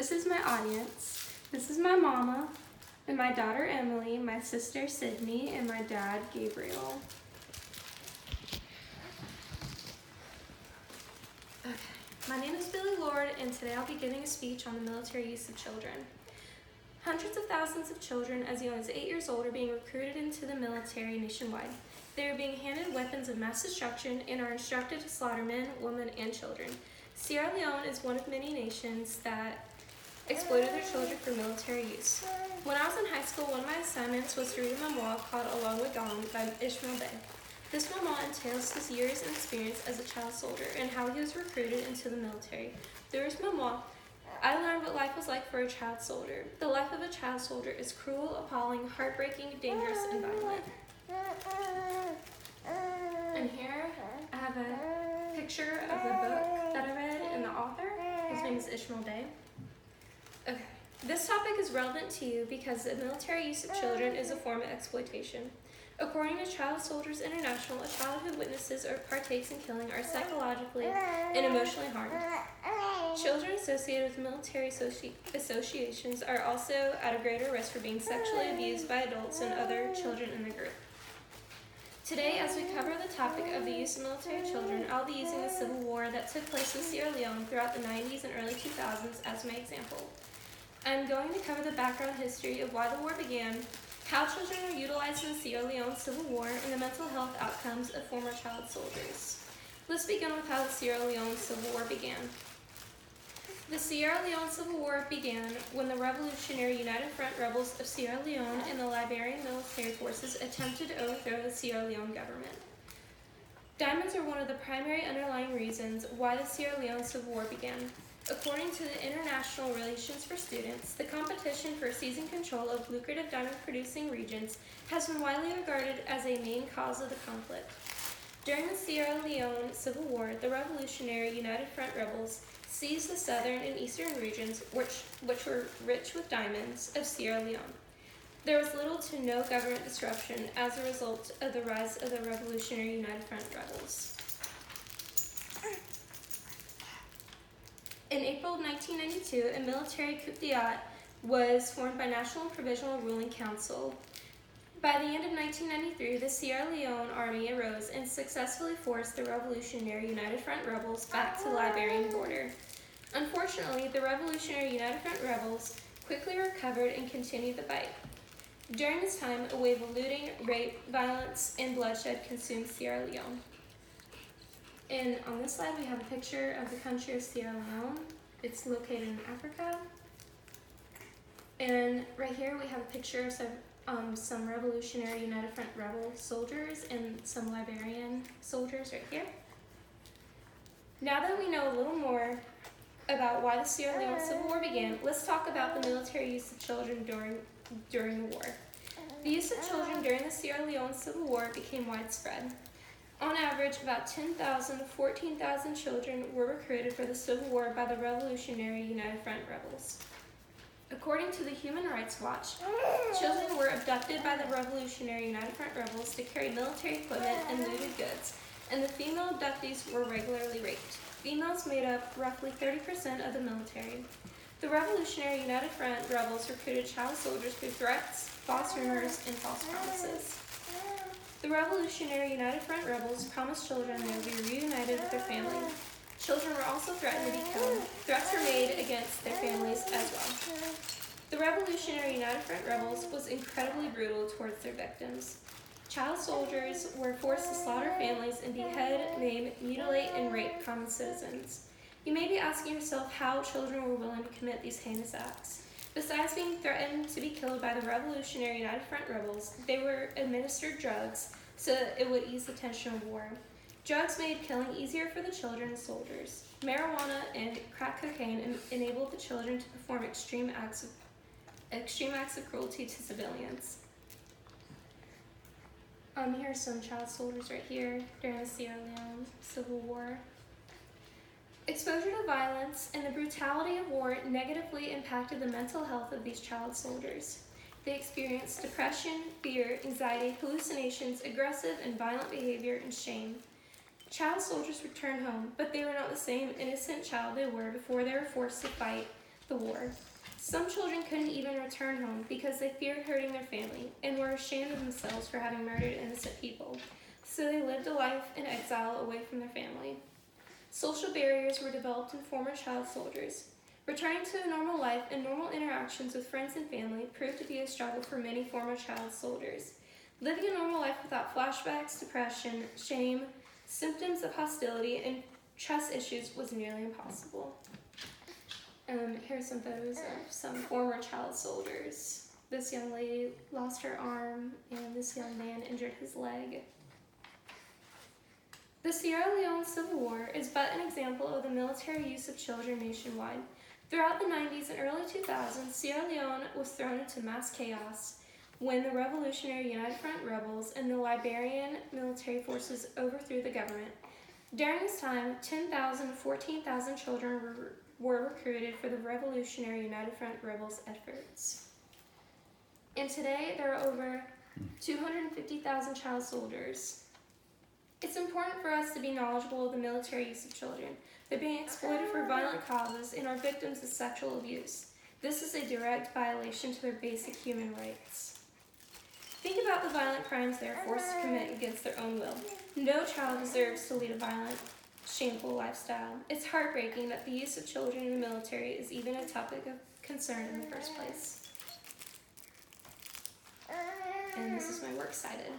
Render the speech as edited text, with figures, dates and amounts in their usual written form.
This is my audience. This is my mama, and my daughter Emily, my sister Sydney, and my dad Gabriel. Okay, my name is Billy Lord, and today I'll be giving a speech on the military use of children. Hundreds of thousands of children as young as 8 years old are being recruited into the military nationwide. They are being handed weapons of mass destruction and are instructed to slaughter men, women, and children. Sierra Leone is one of many nations that exploited their children for military use. When I was in high school, one of my assignments was to read a memoir called Along with Gone by Ishmael Bey. This memoir entails his years and experience as a child soldier and how he was recruited into the military. Through his memoir, I learned what life was like for a child soldier. The life of a child soldier is cruel, appalling, heartbreaking, dangerous, and violent. And here I have a picture of the book that I read and the author. His name is Ishmael Bey. Okay, this topic is relevant to you because the military use of children is a form of exploitation. According to Child Soldiers International, a child who witnesses or partakes in killing are psychologically and emotionally harmed. Children associated with military associations are also at a greater risk for being sexually abused by adults and other children in the group. Today, as we cover the topic of the use of military children, I'll be using the civil war that took place in Sierra Leone throughout the 90s and early 2000s as my example. I'm going to cover the background history of why the war began, how children were utilized in the Sierra Leone Civil War, and the mental health outcomes of former child soldiers. Let's begin with how the Sierra Leone Civil War began. The Sierra Leone Civil War began when the Revolutionary United Front rebels of Sierra Leone and the Liberian military forces attempted to overthrow the Sierra Leone government. Diamonds are one of the primary underlying reasons why the Sierra Leone Civil War began. According to the International Relations for Students, the competition for seizing control of lucrative diamond-producing regions has been widely regarded as a main cause of the conflict. During the Sierra Leone Civil War, the Revolutionary United Front rebels seized the southern and eastern regions, which were rich with diamonds, of Sierra Leone. There was little to no government disruption as a result of the rise of the Revolutionary United Front rebels. In April of 1992, a military coup d'etat was formed by National and Provisional Ruling Council. By the end of 1993, the Sierra Leone Army arose and successfully forced the Revolutionary United Front rebels back to the Liberian border. Unfortunately, the Revolutionary United Front rebels quickly recovered and continued the fight. During this time, a wave of looting, rape, violence, and bloodshed consumed Sierra Leone. And on this slide, we have a picture of the country of Sierra Leone. It's located in Africa. And right here, we have a picture of some Revolutionary United Front rebel soldiers and some Liberian soldiers right here. Now that we know a little more about why the Sierra Leone Civil War began, let's talk about the military use of children during the war. The use of children during the Sierra Leone Civil War became widespread. On average, about 10,000 to 14,000 children were recruited for the Civil War by the Revolutionary United Front rebels. According to the Human Rights Watch, children were abducted by the Revolutionary United Front rebels to carry military equipment and looted goods, and the female abductees were regularly raped. Females made up roughly 30% of the military. The Revolutionary United Front rebels recruited child soldiers through threats, false rumors, and false promises. The Revolutionary United Front rebels promised children they would be reunited with their family. Children were also threatened to be killed. Threats were made against their families as well. The Revolutionary United Front rebels was incredibly brutal towards their victims. Child soldiers were forced to slaughter families and behead, maim, mutilate, and rape common citizens. You may be asking yourself how children were willing to commit these heinous acts. Besides being threatened to be killed by the Revolutionary United Front rebels, they were administered drugs so that it would ease the tension of war. Drugs made killing easier for the children and soldiers. Marijuana and crack cocaine enabled the children to perform extreme acts of cruelty to civilians. Here are some child soldiers right here during the Sierra Leone Civil War. Exposure to violence and the brutality of war negatively impacted the mental health of these child soldiers. They experienced depression, fear, anxiety, hallucinations, aggressive and violent behavior, and shame. Child soldiers returned home, but they were not the same innocent child they were before they were forced to fight the war. Some children couldn't even return home because they feared hurting their family and were ashamed of themselves for having murdered innocent people. So they lived a life in exile away from their family. Social barriers were developed in former child soldiers. Returning to a normal life and normal interactions with friends and family proved to be a struggle for many former child soldiers. Living a normal life without flashbacks, depression, shame, symptoms of hostility, and trust issues was nearly impossible. Here's some photos of some former child soldiers. This young lady lost her arm, and this young man injured his leg. The Sierra Leone Civil War is but an example of the military use of children nationwide. Throughout the 90s and early 2000s, Sierra Leone was thrown into mass chaos when the Revolutionary United Front rebels and the Liberian military forces overthrew the government. During this time, 10,000 to 14,000 children were recruited for the Revolutionary United Front rebels' efforts. And today, there are over 250,000 child soldiers. It's important for us to be knowledgeable of the military use of children. They're being exploited for violent causes and are victims of sexual abuse. This is a direct violation to their basic human rights. Think about the violent crimes they are forced to commit against their own will. No child deserves to lead a violent, shameful lifestyle. It's heartbreaking that the use of children in the military is even a topic of concern in the first place. And this is my works cited.